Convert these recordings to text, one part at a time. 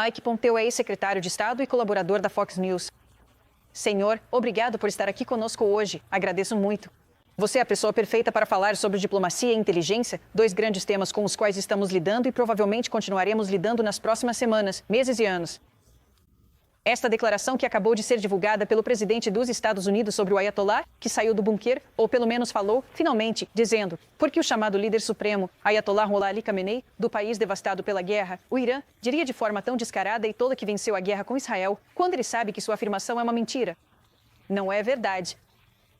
Mike Pompeo é ex-secretário de Estado e colaborador da Fox News. Senhor, obrigado por estar aqui conosco hoje. Agradeço muito. Você é a pessoa perfeita para falar sobre diplomacia e inteligência, dois grandes temas com os quais estamos lidando e provavelmente continuaremos lidando nas próximas semanas, meses e anos. Esta declaração que acabou de ser divulgada pelo presidente dos Estados Unidos sobre o Ayatollah, que saiu do bunker, ou pelo menos falou, finalmente, dizendo, porque o chamado líder supremo, Ayatollah Ali Khamenei, do país devastado pela guerra, o Irã, diria de forma tão descarada e tola que venceu a guerra com Israel, quando ele sabe que sua afirmação é uma mentira. Não é verdade.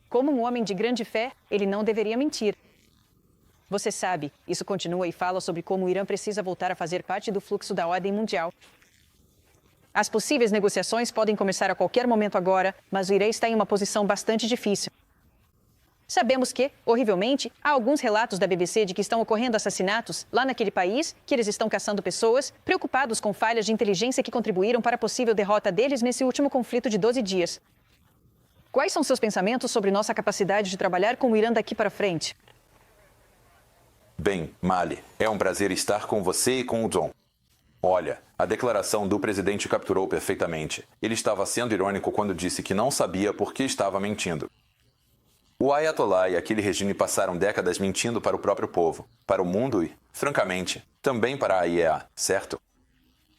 Como um homem de grande fé, ele não deveria mentir. Você sabe, isso continua e fala sobre como o Irã precisa voltar a fazer parte do fluxo da ordem mundial. As possíveis negociações podem começar a qualquer momento agora, mas o Irã está em uma posição bastante difícil. Sabemos que, horrivelmente, há alguns relatos da BBC de que estão ocorrendo assassinatos lá naquele país, que eles estão caçando pessoas, preocupados com falhas de inteligência que contribuíram para a possível derrota deles nesse último conflito de 12 dias. Quais são seus pensamentos sobre nossa capacidade de trabalhar com o Irã daqui para frente? Bem, Mali, é um prazer estar com você e com o John. Olha, a declaração do presidente capturou perfeitamente. Ele estava sendo irônico quando disse que não sabia por que estava mentindo. O Ayatollah e aquele regime passaram décadas mentindo para o próprio povo, para o mundo e, francamente, também para a IEA, certo?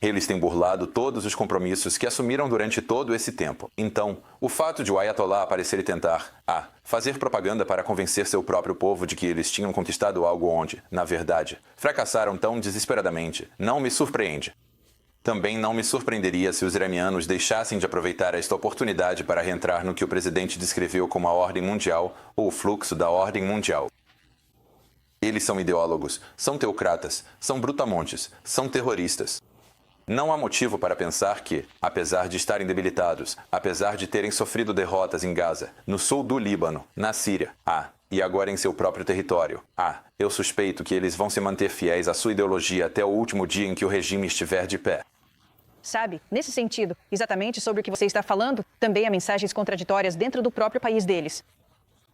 Eles têm burlado todos os compromissos que assumiram durante todo esse tempo. Então, o fato de o Ayatollah aparecer e tentar, fazer propaganda para convencer seu próprio povo de que eles tinham conquistado algo onde, na verdade, fracassaram tão desesperadamente, não me surpreende. Também não me surpreenderia se os iranianos deixassem de aproveitar esta oportunidade para reentrar no que o presidente descreveu como a ordem mundial ou o fluxo da ordem mundial. Eles são ideólogos, são teocratas, são brutamontes, são terroristas. Não há motivo para pensar que, apesar de estarem debilitados, apesar de terem sofrido derrotas em Gaza, no sul do Líbano, na Síria, e agora em seu próprio território, eu suspeito que eles vão se manter fiéis à sua ideologia até o último dia em que o regime estiver de pé. Sabe, nesse sentido, exatamente sobre o que você está falando, também há mensagens contraditórias dentro do próprio país deles.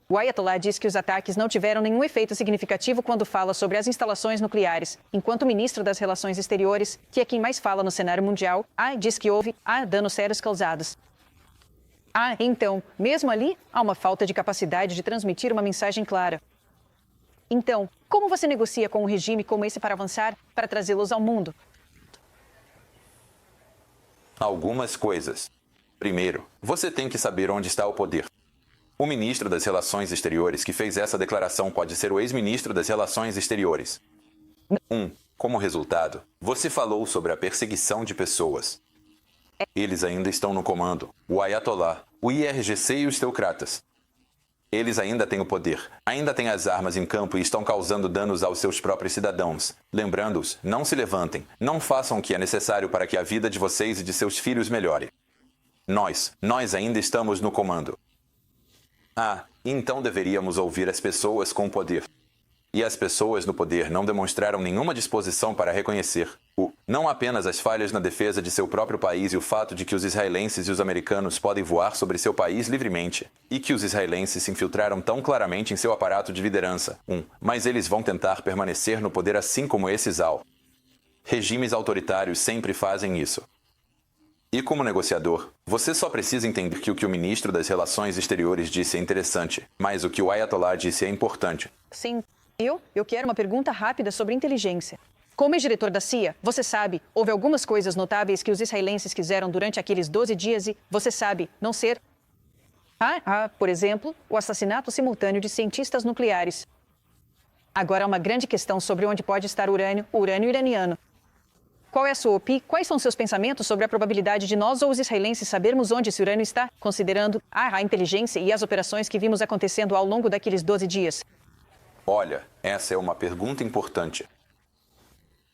O Ayatollah diz que os ataques não tiveram nenhum efeito significativo quando fala sobre as instalações nucleares, enquanto o ministro das Relações Exteriores, que é quem mais fala no cenário mundial, diz que houve danos sérios causados. Então, mesmo ali, há uma falta de capacidade de transmitir uma mensagem clara. Então, como você negocia com um regime como esse para avançar, para trazê-los ao mundo? Algumas coisas. Primeiro, você tem que saber onde está o poder. O ministro das Relações Exteriores que fez essa declaração pode ser o ex-ministro das Relações Exteriores. Como resultado, você falou sobre a perseguição de pessoas. Eles ainda estão no comando. O Ayatollah, o IRGC e os teocratas. Eles ainda têm o poder, ainda têm as armas em campo e estão causando danos aos seus próprios cidadãos. Lembrando-os, não se levantem, não façam o que é necessário para que a vida de vocês e de seus filhos melhore. Nós ainda estamos no comando. Então deveríamos ouvir as pessoas com poder. E as pessoas no poder não demonstraram nenhuma disposição para reconhecer não apenas as falhas na defesa de seu próprio país e o fato de que os israelenses e os americanos podem voar sobre seu país livremente, e que os israelenses se infiltraram tão claramente em seu aparato de liderança, mas eles vão tentar permanecer no poder assim como esses regimes autoritários sempre fazem isso. E como negociador, você só precisa entender que o que o ministro das Relações Exteriores disse é interessante, mas o que o Ayatollah disse é importante. Sim. Eu quero uma pergunta rápida sobre inteligência. Como ex-diretor da CIA, você sabe, houve algumas coisas notáveis que os israelenses fizeram durante aqueles 12 dias e, você sabe, não ser... por exemplo, o assassinato simultâneo de cientistas nucleares. Agora há uma grande questão sobre onde pode estar o urânio iraniano. Qual é a sua opinião? Quais são seus pensamentos sobre a probabilidade de nós ou os israelenses sabermos onde esse urânio está, considerando a inteligência e as operações que vimos acontecendo ao longo daqueles 12 dias? Olha, essa é uma pergunta importante.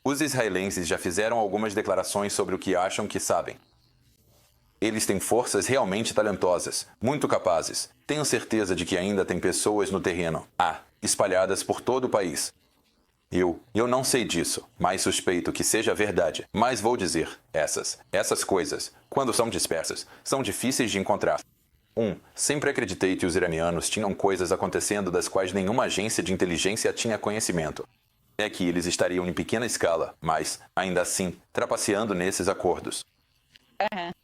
Os israelenses já fizeram algumas declarações sobre o que acham que sabem. Eles têm forças realmente talentosas, muito capazes. Tenho certeza de que ainda tem pessoas no terreno, espalhadas por todo o país. Eu não sei disso, mas suspeito que seja verdade. Mas vou dizer, essas coisas, quando são dispersas, são difíceis de encontrar. Sempre acreditei que os iranianos tinham coisas acontecendo das quais nenhuma agência de inteligência tinha conhecimento. é que eles estariam em pequena escala, mas, ainda assim, trapaceando nesses acordos.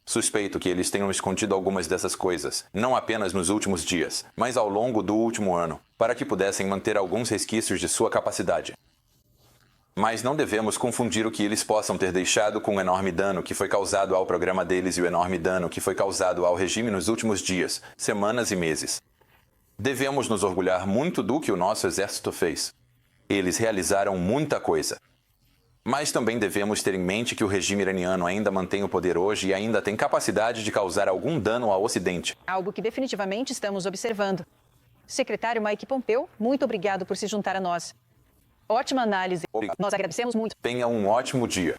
Suspeito que eles tenham escondido algumas dessas coisas, não apenas nos últimos dias, mas ao longo do último ano, para que pudessem manter alguns resquícios de sua capacidade. Mas não devemos confundir o que eles possam ter deixado com o enorme dano que foi causado ao programa deles e o enorme dano que foi causado ao regime nos últimos dias, semanas e meses. Devemos nos orgulhar muito do que o nosso exército fez. Eles realizaram muita coisa. Mas também devemos ter em mente que o regime iraniano ainda mantém o poder hoje e ainda tem capacidade de causar algum dano ao Ocidente. Algo que definitivamente estamos observando. Secretário Mike Pompeo, muito obrigado por se juntar a nós. Ótima análise. Obrigado. Nós agradecemos muito. Tenha um ótimo dia.